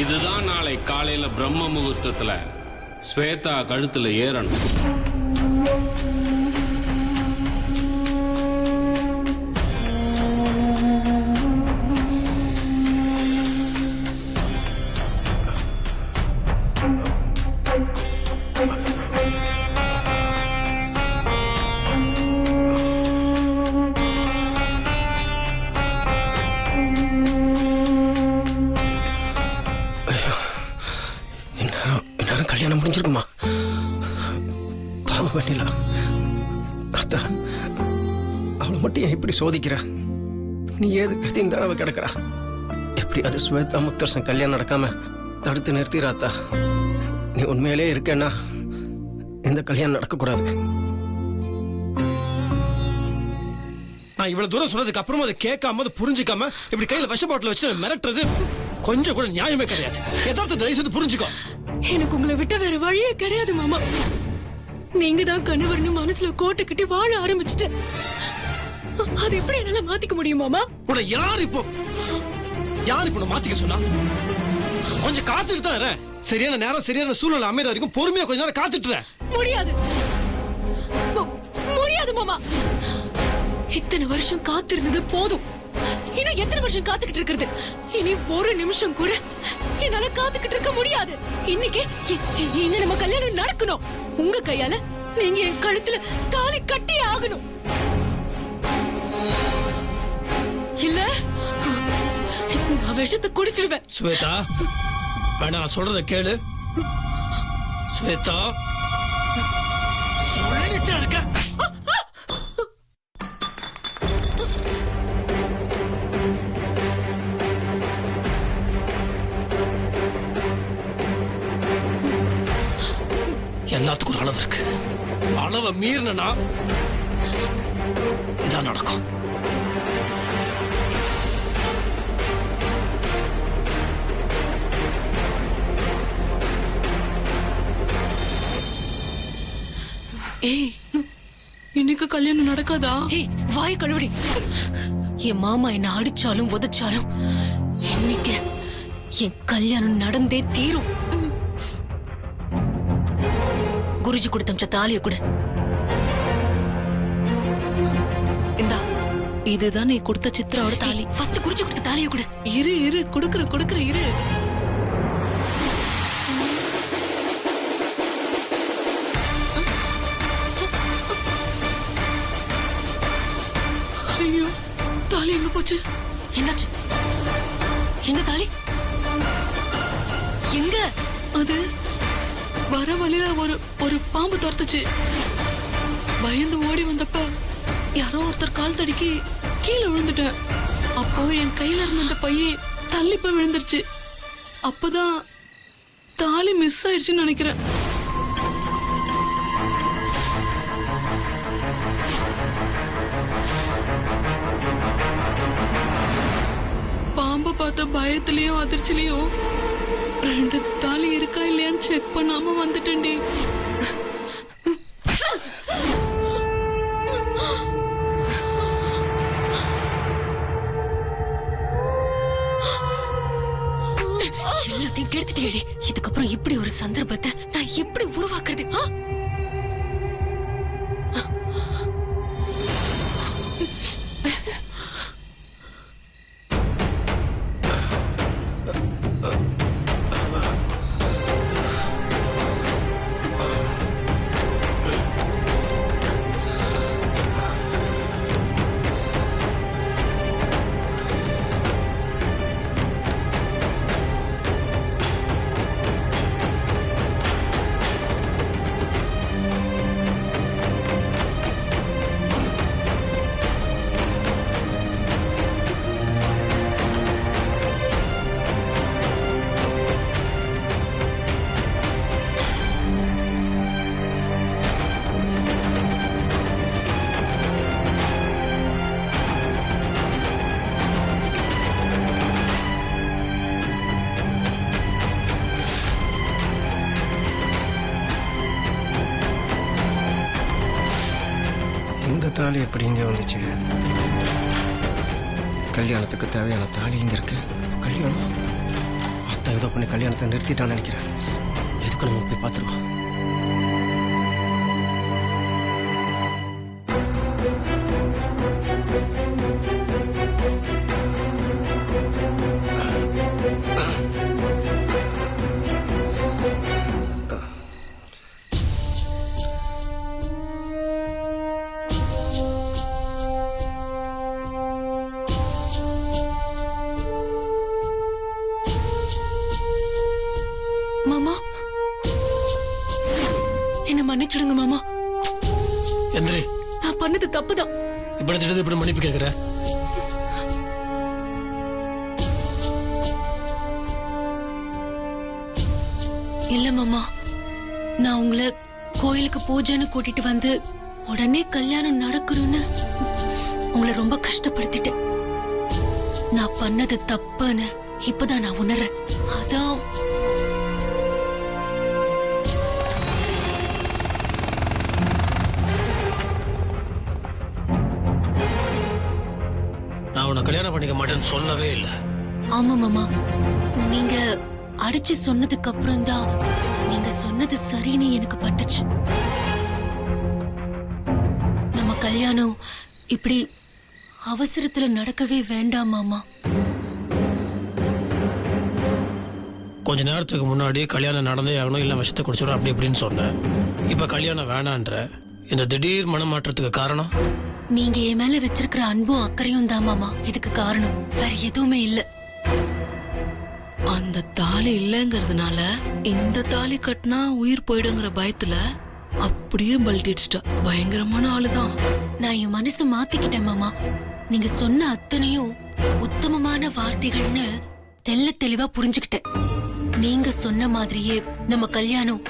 இதுதான் நாளை காலையில பிரம்ம முகூர்த்தத்துல ஸ்வேதா கழுத்துல ஏறணும். கல்யாணம் முடிஞ்சிருக்குமா? பாவம் பண்ணிடலாம். அத்தா, அவளை மட்டும் ஏன் இப்படி சோதிக்கிற? நீ ஏது கத்தியும் தடவை கிடக்குறா? எப்படி அது ஸ்வேதா முத்தரசன் கல்யாணம் நடக்காம தடுத்து நிறுத்திடாத்தா? நீ உண்மையிலே இருக்கேன்னா இந்த கல்யாணம் நடக்கக்கூடாது. நான் இவ்வளவு தூரம் சொன்னதுக்கு அப்புறமா அதை கேட்காம அதை புரிஞ்சுக்காம இப்படி கையில விஷ பாட்டில் வச்சு மிரட்டுறது கொஞ்சம் கூட நியாயமே கிடையாது. யதார்த்த தயவு செய்து புரிஞ்சுக்கோ. எனக்கு உங்களை விட்ட வேற வழியே கிடையாது மாமா. நீங்க தான் கணவர்னு மனசுல கோட்டை கட்டி வாழ ஆரம்பிச்சுட்டு அது எப்படி என்னால மாத்திக்க முடியும் மாமா? உன்னை யார் இப்போ மாத்திக்க சொன்னா? கொஞ்சம் காத்துட்டு தான் இரு. சரியான நேரம் சரியான சூழ்நிலை அமைற வரைக்கும் பொறுமையா கொஞ்ச நேரம் காத்துட்டு. முடியாது முடியாது மாமா. இத்தனை வருஷம் காத்திருந்தது போதும். இன்னும் எத்தனை வருஷம் காத்துக்கிட்டு இருக்கிறது? இனி ஒரு நிமிஷம் கூட என்னால காத்துக்கிட்டு இருக்க முடியாது. இன்னைக்கு இங்க நம்ம கல்யாணம் நடக்கணும். உங்க கையால நீங்க என் கழுத்துல தாலி கட்டி ஆகணும். இல்ல நான் விஷத்தை குடிச்சிடுவேன். ஸ்வேதா, வேணா நான் சொல்றத கேளு. ஸ்வேதா, சொல்லிட்டே இருக்க. எல்லாத்துக்கும் ஒரு அளவு இருக்கு. அளவை மீறினா இதான் நடக்கும். ஏய், இன்னைக்கு கல்யாணம் நடக்காதா? ஏய், வாய் கழுவடி. என் மாமா என்ன அடிச்சாலும் உதைச்சாலும் இன்னைக்கு என் கல்யாணம் நடந்தே தீரும். குருஜி கொடுத்த தாலிய கூட இந்தா. இதுதான் நீ கொடுத்த சித்ராவோட தாலி. ஃபர்ஸ்ட் குருஜி கொடுத்த தாலிய கூட. இரு குடுக்குற இரு. ஐயோ, தாலி எங்க போச்சு? என்னாச்சு? எங்க தாலி? எங்க? அது வர வழியில ஒரு பாம்பு துரத்துச்சு. பயந்து ஓடி வந்தப்ப யாரோ ஒருத்தர் கால் தடிக்கி கீழே விழுந்துட்டேன். அப்போ என் கையில இருந்த அந்த பைய தள்ளி போய் விழுந்துருச்சு. அப்பதான் தாலி மிஸ் ஆயிடுச்சுன்னு நினைக்கிறேன். பாம்பை பார்த்த பயத்திலயும் அதிர்ச்சிலையும் 2 தாலி இருக்கா இல்லையான்னு செக் பண்ணாம வந்துட்டேன்டி. எல்லாத்தையும் கெடுத்துட்டேடி. இதுக்கப்புறம் இப்படி ஒரு சந்தர்ப்பத்தை நான் எப்படி உருவாக்குறது? தாலி எப்படி இங்கே வந்துச்சு? கல்யாணத்துக்கு தேவையான தாலி இங்கே இருக்கு. கல்யாணம் ஸ்வேதா ஏதோ பண்ணி கல்யாணத்தை நிறுத்திட்டான்னு நினைக்கிறேன். எதுக்கு நம்ம போய் பார்த்துருவோம். மாமா, என்ன மன்னிச்சிடுங்க மாமா. எந்திரி. நான் பண்ணது தப்புதான். இப்படி திடீர்னு இப்படி மன்னிப்பு கேட்குற? இல்ல மாமா, நான் உங்களை கோயிலுக்கு பூஜைன்னு கூட்டிட்டு வந்து உடனே கல்யாணம் நடக்கணும்னு உங்களை ரொம்ப கஷ்டப்படுத்திட்டேன். நான் பண்ணது தப்புன்னு இப்பதான் நான் உணர்றேன். அதான் நான் உன்னை கல்யாணம் பண்ணிக்க மாட்டேன்னு சொல்லவே இல்லை. ஆமா மாமா, நீங்க அடிச்சு சொன்னதுக்கு அப்புறம் தான் நீங்க சொன்னது சரின்னு எனக்கு பட்டுச்சு. நம்ம கல்யாணம் இப்படி அவசரத்துல நடக்கவே வேண்டாம் மாமா. கொஞ்ச நேரத்துக்கு முன்னாடி கல்யாணம் நடந்தே ஆகணும், இல்லை விஷத்தை குடிச்சிடும் அப்படி இப்படின்னு சொன்னேன். இப்போ கல்யாணம் வேணான்ற இந்த திடீர் மனமாற்றத்துக்கு காரணம்? நீங்க என் மேல வச்சிருக்கிற அன்பும் அக்கறையும் தான் மாமா இதுக்கு காரணம். வேற எதுவுமே இல்ல. அந்த தாலி இல்லைங்கிறதுனால இந்த தாலி கட்டினா உயிர் போயிடுங்கிற பயத்துல அப்படியே பல்டிச்சிட்டா. பயங்கரமான ஆளுதான். நான் என் மனசு மாத்திக்கிட்டேன் மாமா. நீங்க சொன்ன அத்தனையும் உத்தமமான வார்த்தைகள்னு தெள்ள தெளிவா புரிஞ்சுக்கிட்டேன். நீங்க சொன்ன மாதிரியே நம்ம கல்யாணம்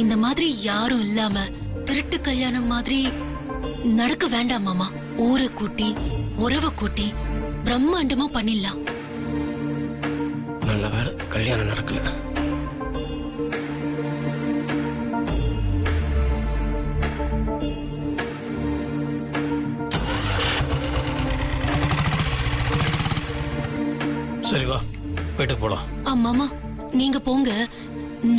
இந்த மாதிரி யாரும் இல்லாம திருட்டு கல்யாணம் மாதிரி நடக்க வேண்டாம் மாமா. ஊரை கூட்டி உறவை கூட்டி பிரம்மாண்டமா பண்ணிடலாம். நல்ல வேலை கல்யாணம் நடக்கல. சரி வா, வீட்டுக்கு போலாம். மாமா நீங்க போங்க,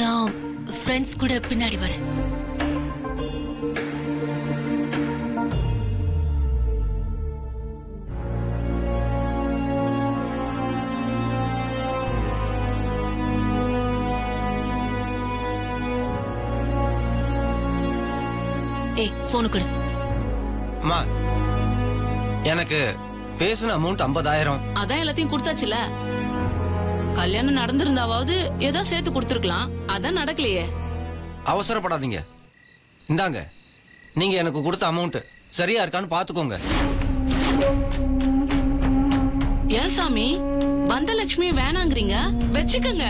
நான் ஃப்ரெண்ட்ஸ் கூட பின்னாடி வரேன். ஏய், போன் கொடு. அம்மா, எனக்கு பேசின அமௌண்ட் 50,000. அதான் எல்லாத்தையும் கொடுத்தாச்சுல. கல்யாணம் நடந்திருந்தாவது ஏதோ சேர்த்து கொடுத்துருக்கலாம். அதான் நடக்கலையே. அவசரப்படாதீங்க. இந்தாங்க, நீங்க எனக்கு கொடுத்த அமௌண்ட் சரியா இருக்கான்னு பாத்துக்கோங்க. ஏன் சாமி வந்த லட்சுமி வேணாங்கிறீங்க? வச்சுக்கங்க.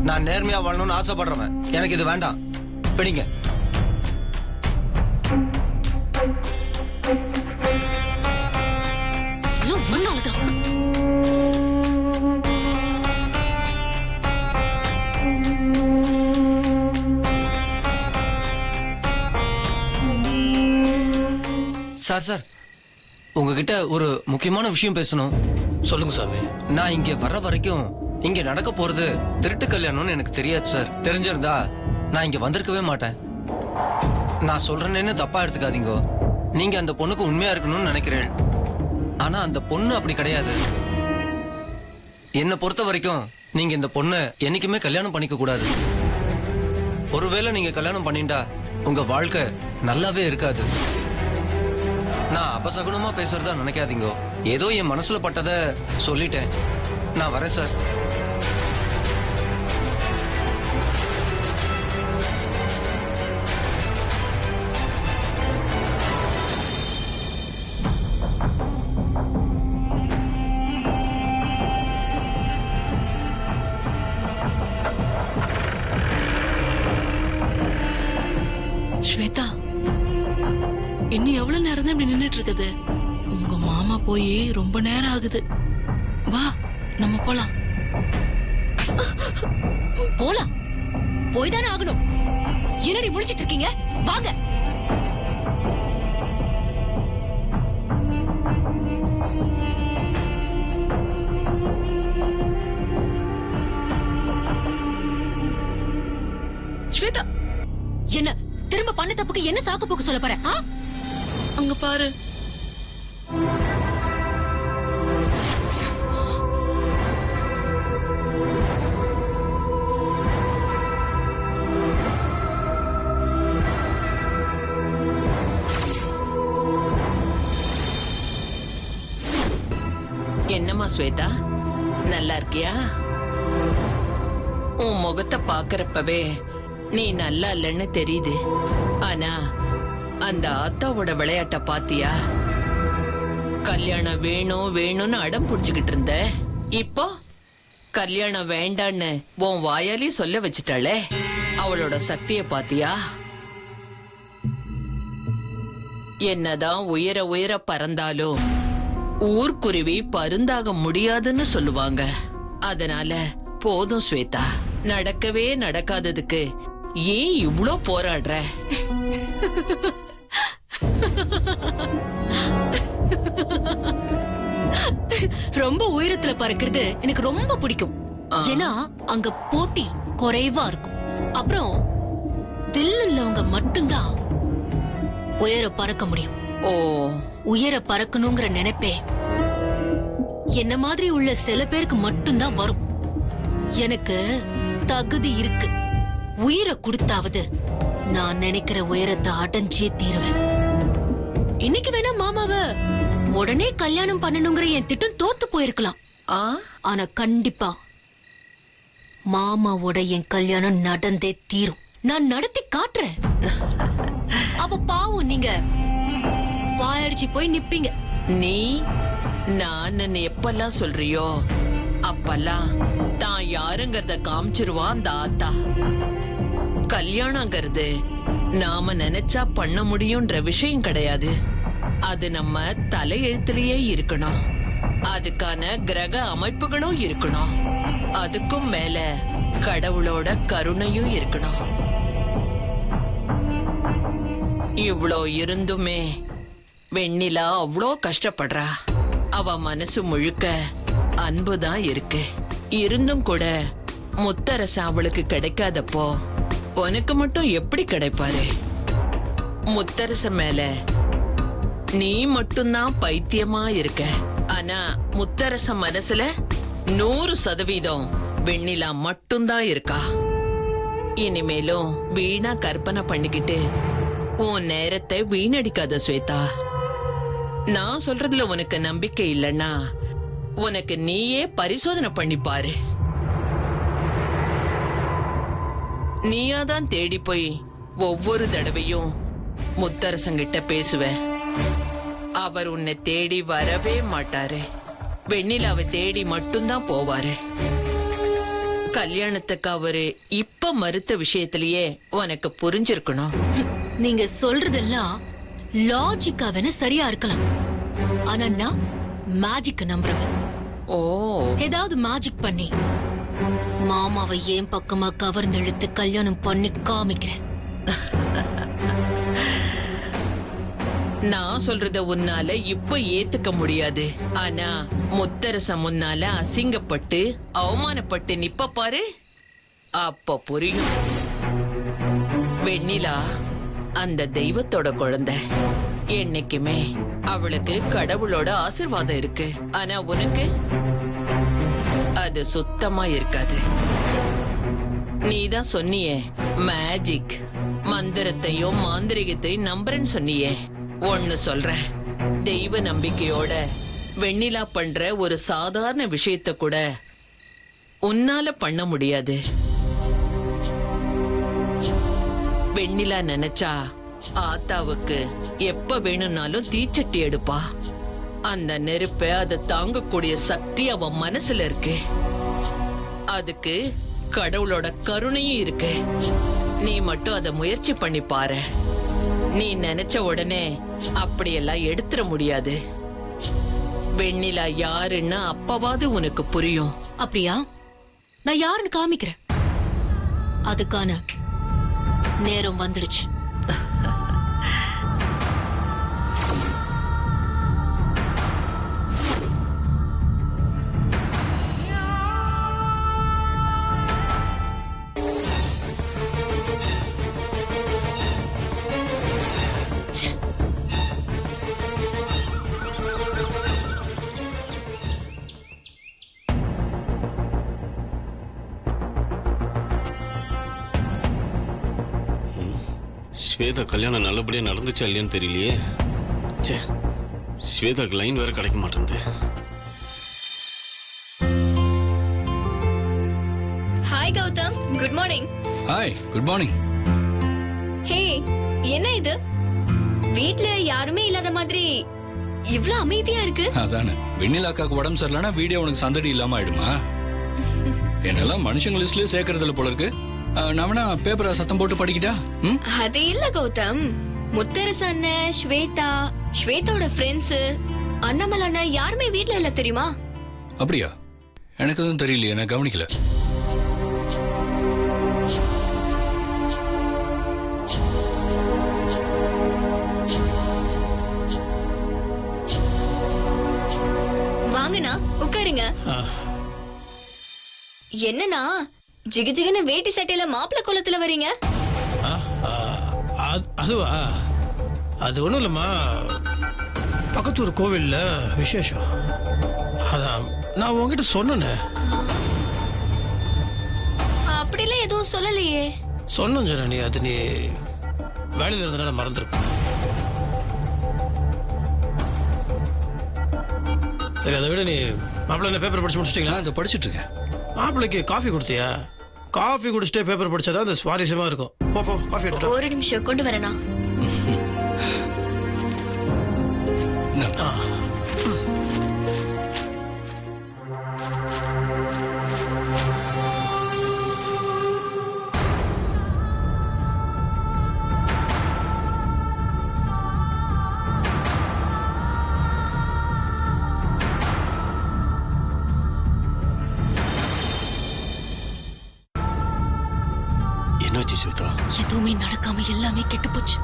நான் நேர்மையா வாழணும்னு ஆசைப்படுறவன். எனக்கு இது வேண்டாம். பிடிங்க. சார் சார், உங்ககிட்ட ஒரு முக்கியமான விஷயம் பேசணும். சொல்லுங்க சாமி. நான் இங்க வர்ற வரைக்கும் இங்க நடக்க போறது திருட்டு கல்யாணம்னு எனக்கு தெரியாது சார். தெரிஞ்சிருந்தா நான் இங்க வந்திருக்கவே மாட்டேன். நான் சொல்றேன்னு தப்பா எடுத்துக்காதீங்க. நீங்க அந்த பொண்ணுக்கு உண்மையா இருக்கணும்னு நினைக்கிறேன். ஆனா அந்த பொண்ணு அப்படி கிடையாது. என்னை பொறுத்த வரைக்கும் நீங்க இந்த பொண்ணை என்னைக்குமே கல்யாணம் பண்ணிக்க கூடாது. ஒருவேளை நீங்க கல்யாணம் பண்ணிட்டா உங்க வாழ்க்கை நல்லாவே இருக்காது. நான் அபசகுனமா பேசுறதா நினைக்காதீங்க. ஏதோ என் மனசுல பட்டதை சொல்லிட்டேன். நான் வரேன் சார். ஸ்வேதா, இன்னும் எவ்வளவு நேரம் தான் இப்படி நின்னுட்டு இருக்குது? உங்க மாமா போய் ரொம்ப நேரம் ஆகுது. வா, நம்ம போலாம். போலாம். போய் தானே ஆகணும். என்னடி முடிச்சிட்டு இருக்கீங்க? வாங்க. ஸ்வேதா, என்ன திரும்ப பண்ண தப்புக்கு என்ன சாக்கு போக்கு சொல்ல போற? ஆ? அங்க பாரு. என்னம்மா ஸ்வேதா, நல்லா இருக்கியா? உன் முகத்தை பாக்குறப்பவே நீ நல்லா இல்லைன்னு தெரியுது. ஆனா அந்த ஆத்தாவோட விளையாட்ட பாத்தியா? கல்யாணம் வேணும் வேணும்னு அடம் புடிச்சுக்கிட்டு இருந்த, இப்போ கல்யாணம் வேண்டான்னு உன் வாயாலே சொல்ல வச்சுட்டாளே, அவளோட சக்திய பாத்தியா? என்னதான் உயர உயர பறந்தாலும் ஊர்க்குருவி பருந்தாக முடியாதுன்னு சொல்லுவாங்க. அதனால போதும் ஸ்வேதா, நடக்கவே நடக்காததுக்கு ஏன் இவ்ளோ போராடுற? ரொம்ப உயரத்துல பறக்கிறது எனக்கு ரொம்ப பிடிக்கும். ஏன்னா அங்க போட்டி குறைவா இருக்கும். அப்புறம் தில் உள்ளவங்க மட்டும்தான் உயர பறக்க முடியும். ஓ, உயர பறக்கணுங்கிற நினைப்பே என்ன மாதிரி உள்ள சில பேருக்கு மட்டும்தான் வரும். எனக்கு தகுதி இருக்கு. உயிரை கொடுத்தாவது நான் நினைக்கிற உயரத்தை அடைஞ்சே தீருவேன். இன்னைக்கு வேணா மாமாவ உடனே கல்யாணம் பண்ணணுங்கிற என் திட்டம் தோத்து போயிருக்கலாம். ஆனா கண்டிப்பா மாமாவோட என் கல்யாணம் நடந்தே தீரும். நான் நடத்தி காட்டுறேன். அப்ப பாவம் நீங்க வாயடிச்சு போய் நிப்பீங்க. நீ நான் எப்பெல்லாம் சொல்றியோ அப்பெல்லாம் தான் யாருங்கிறத காமிச்சிருவான் அந்த ஆத்தா. கல்யாணங்கிறது நாம நினைச்சா பண்ண முடியும்ன்ற விஷயம் கிடையாது. அது நம்ம தலையெழுத்திலேயே இருக்கணும். அதுக்கான கிரக அமைப்புகளும் இருக்கணும். அதுக்கும் மேல கடவுளோட கருணையும் இருக்கணும். இவ்ளோ இருந்துமே வெண்ணிலா அவ்வளோ கஷ்டப்படுறா. அவ மனசு முழுக்க அன்புதான் இருக்கு. இருந்தும் கூட முத்தரசு அவளுக்கு கிடைக்காதப்போ உனக்கு மட்டும் எப்படி கிடைப்பாரு? முத்தரச மேல நீ மட்டும்தான் பைத்தியமா இருக்க. ஆனா முத்தரச மனசுல 100% வெண்ணிலா மட்டும்தான் இருக்கா. இனிமேலும் வீணா கற்பனை பண்ணிக்கிட்டு உன் நேரத்தை வீணடிக்காத ஸ்வேதா. நான் சொல்றதுல உனக்கு நம்பிக்கை இல்லைன்னா உனக்கு நீயே பரிசோதனை பண்ணி பாரு. நீயாதான் தேடி போய் ஒவ்வொரு தடவையும் முத்தரசங்கிட்ட பேசுவ. அவர் உன்னை தேடி வரவே மாட்டாரு. வெண்ணிலாவை தேடி மட்டும்தான் போவாரு. கல்யாணத்துக்கு அவரு இப்ப மறுத்த விஷயத்திலேயே உனக்கு புரிஞ்சிருக்கணும். நீங்க சொல்றதெல்லாம் லாஜிக்கா வேணா சரியா இருக்கலாம். ஆனா நான் மேஜிக் நம்புறேன். ஓ, ஏதாவது மேஜிக் பண்ணி மாமாவை ஏன் பக்கமா கவர்ந்து இழுத்து கல்யாணம் பண்ணி காமிக்கிறேன். நான் சொல்றத உன்னால இப்ப ஏத்துக்க முடியாது. ஆனா முத்தரசம் முன்னால அசிங்கப்பட்டு அவமானப்பட்டு நிப்ப பாரு, அப்ப புரியும். வெண்ணிலா அந்த தெய்வத்தோட குழந்தை. என்னைக்குமே அவளுக்கு கடவுளோட ஆசீர்வாதம் இருக்கு. ஆனா உனக்கு அது சுத்தமா இருக்காது. நீதான் சொன்னியே மேஜிக், மந்திரத்தையும் மாந்திரிகத்தையும் நம்புறேன்னு சொன்னியே. ஒன்னு சொல்றேன், தெய்வ நம்பிக்கையோட வெண்ணிலா பண்ற ஒரு சாதாரண விஷயத்த கூட உன்னால பண்ண முடியாது. வெண்ணிலா நினைச்சா ஆத்தாவுக்கு எப்ப வேணும்னாலும் தீச்சட்டி எடுப்பா. அந்த நெருப்ப அதை தாங்கக்கூடிய சக்தி அவ மனசுல இருக்கு. அதுக்கு கடவுளோட கருணையும் இருக்கு. நீ மட்டும் அதை முயற்சி பண்ணி பாரு. நீ நினைச்ச உடனே அப்படியெல்லாம் எடுத்துட முடியாது. வெண்ணிலா யாருன்னா அப்பவாது உனக்கு புரியும். அப்படியா? நான் யாருன்னு காமிக்கிறேன். அதுக்கான நேரம் வந்துடுச்சு. ஸ்வேதா கல்யாணம் நல்லபடியா நடந்துச்சா இல்லையான்னு தெரியலையே. ச்சே, ஸ்வேதாக்கு லைன் வேற கிடைக்க மாட்டேங்குது. Hi Gautham, good morning. Hi, good morning. Hey, என்ன இது? வீட்ல யாருமே இல்லாத மாதிரி இவ்ளோ அமைதியா இருக்கு. அதானே, வெண்ணிலாக்காக்கு உடம்பு சரியில்லைன்னா வீடியோ உனக்கு சந்தடி இல்லாம ஆயிடுமா? என்னெல்லாம் மனுஷங்க லிஸ்ட்லயே சேர்க்கறதுல போல இருக்கு. நான் வேணா பேப்பரை சத்தம் போட்டு படிக்கிட்டா? அது இல்ல கௌதம், முத்தரசு அண்ணன், ஸ்வேதா, ஸ்வேதாவோட ஃப்ரெண்ட்ஸ், அண்ணாமல் அண்ணன் யாருமே வீட்ல இல்ல தெரியுமா? அப்படியா? எனக்கு எதுவும் தெரியலையே, நான் கவனிக்கல. வாங்கண்ணா, உட்காருங்க. என்னண்ணா ஜிகுஜிகுன்னு வேட்டி சட்டையில மாப்பிள்ளை கோலத்துல வரீங்க? அதுவா? அது ஒன்றும் இல்லைம்மா, பக்கத்தூர் கோவில்ல விசேஷம். அதான் நான் உங்ககிட்ட சொன்னேனே. அப்படிலாம் எதுவும் சொல்லலையே. சொன்னேன் ஜனனி, அது நீ வேலையில் இருந்தனால மறந்துருப்ப. சரி, அதை விட நீ மாப்பிள்ளை பேப்பர் படிச்சு முடிச்சிட்டீங்களா? நான் அதை படிச்சுட்டு இருக்கேன். மாப்பிள்ளைக்கு காஃபி கொடுத்தியா? காஃபி குடிச்சிட்டே பேப்பர் படிச்சாதான் அது சுவாரஸ்யமா இருக்கும். போ போ, காஃபி எடுத்து. ஒரு நிமிஷம் கொண்டு வரேனா? என்னாச்சு ஸ்வேதா? எதுவுமே நடக்காம எல்லாமே கெட்டு போச்சு.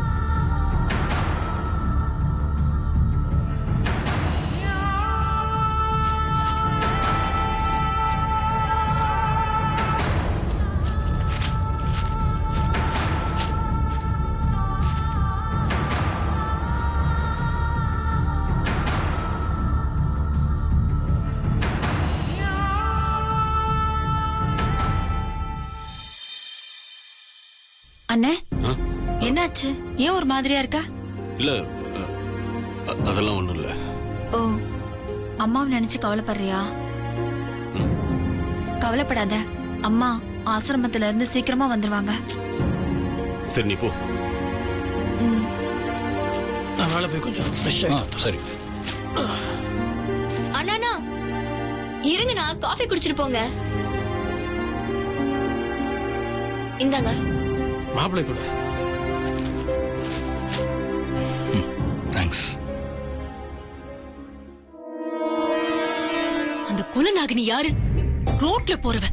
அண்ணே, என்னாச்சு? ஏன் ஒரு மாதிரியா இருக்கா? இல்ல, அதெல்லாம் ஒண்ணும் இல்ல. ஓ, அம்மாவை நினைச்சு கவலைப்படுறியா? கவலைப்படாத, அம்மா ஆசிரமத்துல இருந்து சீக்கிரமா வந்துருவாங்க. சரி, நீ போ. நான் வேலை போய் கொஞ்சம் ஃப்ரெஷ் சரி. அண்ணா இருங்கண்ணா, காஃபி குடிச்சிட்டு போங்க. இந்தாங்க. மாப்பிள்ளை கூட. தேங்க்ஸ். அந்த குலநாகினி யாரு? ரோட்ல போறவ.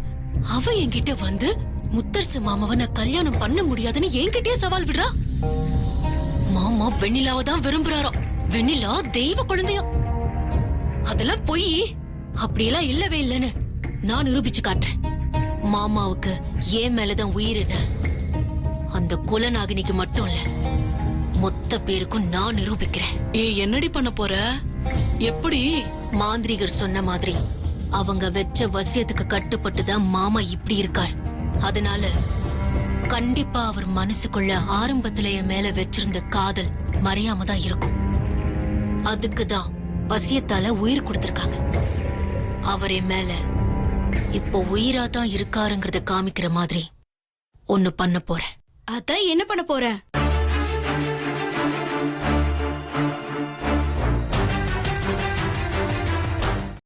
அவ என்கிட்ட வந்து முத்தரசு மாமாவை நான் கல்யாணம் பண்ண முடியாதுன்னு என்கிட்டயே சவால் விடுறா. மாமா வெண்ணிலாவை தான் விரும்புறாராம். வெண்ணிலா தெய்வ குழந்தையா. அதெல்லாம் பொய். அப்படியெல்லாம் இல்லவே இல்லைன்னு நான் நிரூபிச்சு காட்டுறேன். மாமாவுக்கு ஏன் மேலதான் உயிர். அந்த குலநாகினிக்கு மட்டும் இல்ல, மொத்த பேருக்கும் நான் நிரூபிக்கிறேன். என்னடி பண்ண போற? எப்படி? மாந்திரிகர் சொன்ன மாதிரி அவங்க வெச்ச வசியத்துக்கு கட்டுப்பட்டுதான் மாமா இப்படி இருக்கார். அதனால கண்டிப்பா அவர் மனசுக்குள்ள ஆரம்பத்துல என் மேல வச்சிருந்த காதல் மறையாம தான் இருக்கும். அதுக்குதான் வசியத்தால உயிர் கொடுத்திருக்காங்க. அவர் என் மேல இப்போ உயிரா தான் இருக்காருங்கிறத காமிக்கிற மாதிரி ஒன்னு பண்ண போறேன். அதான் என்ன பண்ண போற?